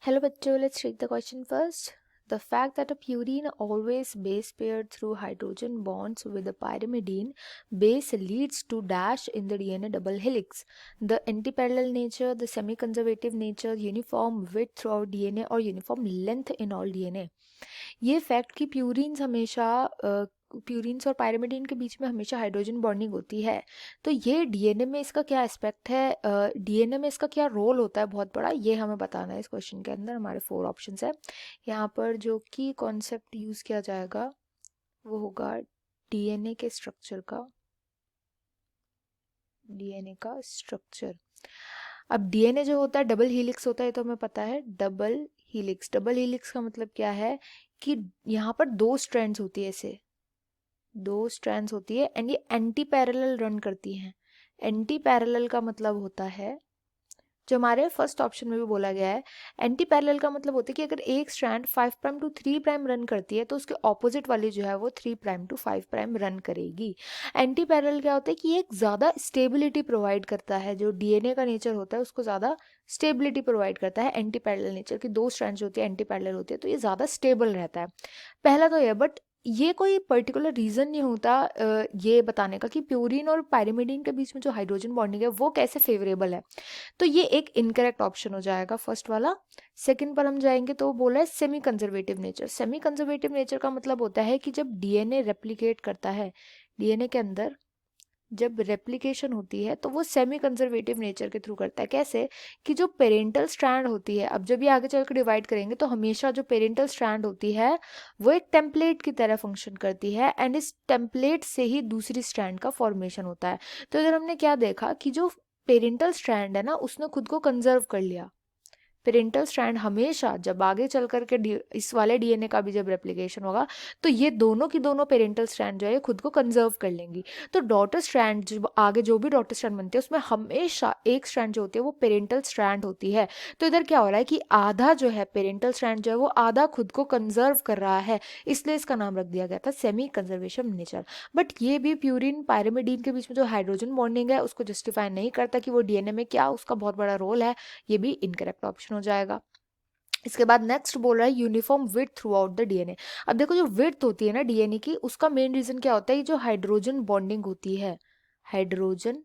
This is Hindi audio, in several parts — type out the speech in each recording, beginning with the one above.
Hello bachcho, let's read the question first. The fact that a purine always base paired through hydrogen bonds with a pyrimidine base leads to dash in the DNA double helix. The antiparallel nature, the semi-conservative nature, uniform width throughout DNA और uniform length in all DNA. ये फैक्ट कि प्यूरिन्स और पायरिमिडीन के बीच में हमेशा हाइड्रोजन बॉन्डिंग होती है, तो ये डीएनए में इसका क्या एस्पेक्ट है, डीएनए में इसका क्या रोल होता है बहुत बड़ा, ये हमें बताना है। इस क्वेश्चन के अंदर हमारे 4 ऑप्शंस है। यहाँ पर जो कि कॉन्सेप्ट यूज किया जाएगा वो होगा डीएनए के स्ट्रक्चर का, डीएनए का स्ट्रक्चर। अब डीएनए जो होता है डबल हीलिक्स होता है, तो हमें पता है डबल हीलिक्स। डबल हीलिक्स का मतलब क्या है कि यहाँ पर 2 स्ट्रैंड्स होती है, ऐसे 2 स्ट्रैंड्स होती है एंड ये एंटी पैरेलल रन करती हैं। एंटी पैरेलल का मतलब होता है, जो हमारे फर्स्ट ऑप्शन में भी बोला गया है, एंटी पैरेलल का मतलब होता है कि अगर एक strand 5 prime to 3 prime run करती है तो उसके ऑपोजिट वाली जो है वो 3 प्राइम टू 5 प्राइम रन करेगी। एंटी पैरेलल क्या होता है कि ये एक ज़्यादा स्टेबिलिटी प्रोवाइड करता है, जो डीएनए का नेचर होता है उसको ज़्यादा स्टेबिलिटी प्रोवाइड करता है। एंटी पैरेलल नेचर की 2 स्ट्रैंड्स होती है एंटी पैरेलल होती है, तो ये ज़्यादा स्टेबल रहता है। पहला तो ये, बट ये कोई पर्टिकुलर रीज़न नहीं होता ये बताने का कि प्यूरिन और पायरिमिडीन के बीच में जो हाइड्रोजन बॉन्डिंग है वो कैसे फेवरेबल है। तो ये एक इनकरेक्ट ऑप्शन हो जाएगा फर्स्ट वाला। सेकंड पर हम जाएंगे तो वो बोला है semi conservative nature. Semi conservative nature का मतलब होता है कि जब डीएनए रेप्लिकेट करता है, डीएनए के अंदर जब रेप्लिकेशन होती है तो वो सेमी कंजर्वेटिव नेचर के थ्रू करता है। कैसे कि जो पेरेंटल स्ट्रैंड होती है, अब जब ये आगे चलकर डिवाइड करेंगे तो हमेशा जो पेरेंटल स्ट्रैंड होती है वो एक टेम्पलेट की तरह फंक्शन करती है एंड इस टेम्पलेट से ही दूसरी स्ट्रैंड का फॉर्मेशन होता है। तो इधर हमने क्या देखा कि जो पेरेंटल स्ट्रैंड है ना उसने खुद को कंजर्व कर लिया। पेरेंटल स्ट्रैंड हमेशा जब आगे चल कर के इस वाले डीएनए का भी जब रेप्लिकेशन होगा तो ये दोनों की दोनों पेरेंटल स्ट्रैंड जो है खुद को कंजर्व कर लेंगी। तो डॉटर स्ट्रैंड जो आगे जो भी डॉटर स्ट्रैंड बनती है उसमें हमेशा एक स्ट्रैंड जो होती है वो पेरेंटल स्ट्रैंड होती है। तो इधर क्या हो रहा है कि आधा जो है पेरेंटल स्ट्रैंड जो है वो आधा खुद को कंजर्व कर रहा है, इसलिए इसका नाम रख दिया गया था सेमी कंजर्वेशन नेचर। बट ये भी प्यूरिन पायरिमिडीन के बीच में जो हाइड्रोजन बॉन्डिंग है उसको जस्टिफाई नहीं करता कि वो डीएनए में क्या उसका बहुत बड़ा रोल है। ये भी इनकरेक्ट ऑप्शन हो जाएगा। इसके बाद नेक्स्ट बोल रहा है uniform width through out the DNA. अब देखो जो विड्थ होती है ना डीएनए की, उसका मेन रीजन क्या होता है, ये जो हाइड्रोजन बॉन्डिंग होती है, हाइड्रोजन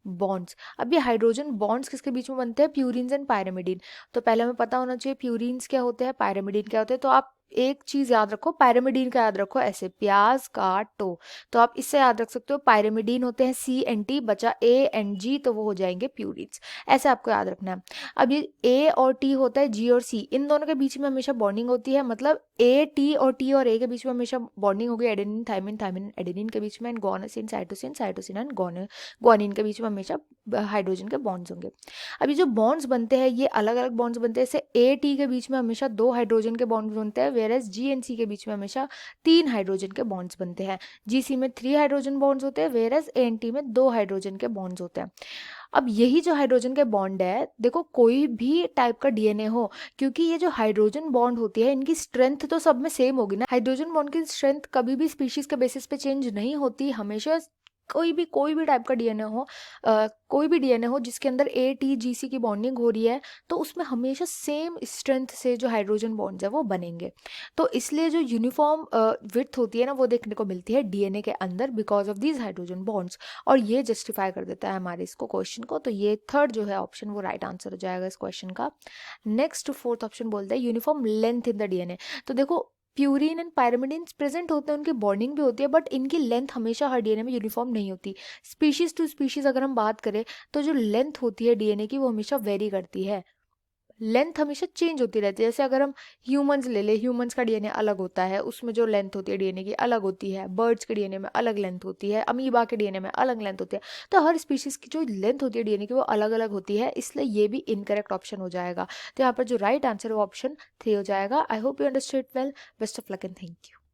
बॉन्ड्स। अब ये हाइड्रोजन बॉन्ड्स किसके बीच में बनते हैं, प्यूरिन्स एंड पायरिमिडीन। तो पहले हमें पता होना चाहिए प्यूरिन्स क्या होते हैं, पायरिमिडीन क्या होते हैं। तो आप एक चीज याद रखो, पायरिमिडीन का याद रखो ऐसे प्याज का टो, तो आप इससे याद रख सकते हो पायरिमिडीन होते हैं CNT, बचा ANG, तो वो हो जाएंगे प्यूरिन्स। ऐसे आपको याद रखना है। अब ये A और T होता है, G और C, इन दोनों के बीच में हमेशा बॉन्डिंग होती है, मतलब T और A के बीच में हमेशा बॉन्डिंग होगी। एडेनिन थायमिन, थायमिन एडेनिन के बीच में, and guanine cytosine, cytosine and guanine के बीच में हमेशा हाइड्रोजन के बॉन्ड्स होंगे। अब ये जो बॉन्ड्स बनते हैं ये अलग अलग बॉन्ड्स बनते हैं। जैसे AT के बीच में हमेशा 2 हाइड्रोजन के बॉन्ड्स बनते हैं, वेयरएज G एंड C के बीच में हमेशा 3 हाइड्रोजन के बॉन्ड्स बनते हैं। GC में 3 हाइड्रोजन बॉन्ड्स होते हैं, वेयरएज ANT में 2 हाइड्रोजन के बॉन्ड्स होते हैं। अब यही जो हाइड्रोजन के बॉन्ड है, देखो कोई भी टाइप का डीएनए हो, क्योंकि ये जो हाइड्रोजन बॉन्ड होती है इनकी स्ट्रेंथ तो सब में सेम होगी ना। हाइड्रोजन बॉन्ड की स्ट्रेंथ कभी भी स्पीशीज के बेसिस पे चेंज नहीं होती, हमेशा कोई भी टाइप का डीएनए हो, कोई भी डीएनए हो जिसके अंदर ATGC की बॉन्डिंग हो रही है, तो उसमें हमेशा सेम स्ट्रेंथ से जो हाइड्रोजन बॉन्ड्स है वो बनेंगे। तो इसलिए जो यूनिफॉर्म विड्थ होती है ना वो देखने को मिलती है डीएनए के अंदर because of these hydrogen bonds, और ये जस्टिफाई कर देता है हमारे इसको क्वेश्चन को। तो ये थर्ड जो है ऑप्शन वो राइट आंसर हो जाएगा इस क्वेश्चन का। नेक्स्ट फोर्थ ऑप्शन बोलता है uniform length in the DNA. तो देखो प्यूरिन एंड पायरिमिडीन प्रेजेंट होते हैं, उनकी बॉन्डिंग भी होती है, बट इनकी लेंथ हमेशा हर डीएनए में यूनिफॉर्म नहीं होती। स्पीशीज टू स्पीशीज अगर हम बात करें तो जो लेंथ होती है डीएनए की वो हमेशा वेरी करती है, लेंथ हमेशा चेंज होती रहती है। जैसे अगर हम ह्यूमंस ले ले, ह्यूमंस का डीएनए अलग होता है, उसमें जो लेंथ होती है डीएनए की अलग होती है। बर्ड्स के डीएनए में अलग लेंथ होती है, अमीबा के डीएनए में अलग लेंथ होती है। तो हर स्पीशीज की जो लेंथ होती है डीएनए की वो अलग अलग होती है, इसलिए ये भी इनकरेक्ट ऑप्शन हो जाएगा। तो यहाँ पर जो राइट आंसर है वो ऑप्शन 3 हो जाएगा। I hope you understood well. Best of luck and thank you.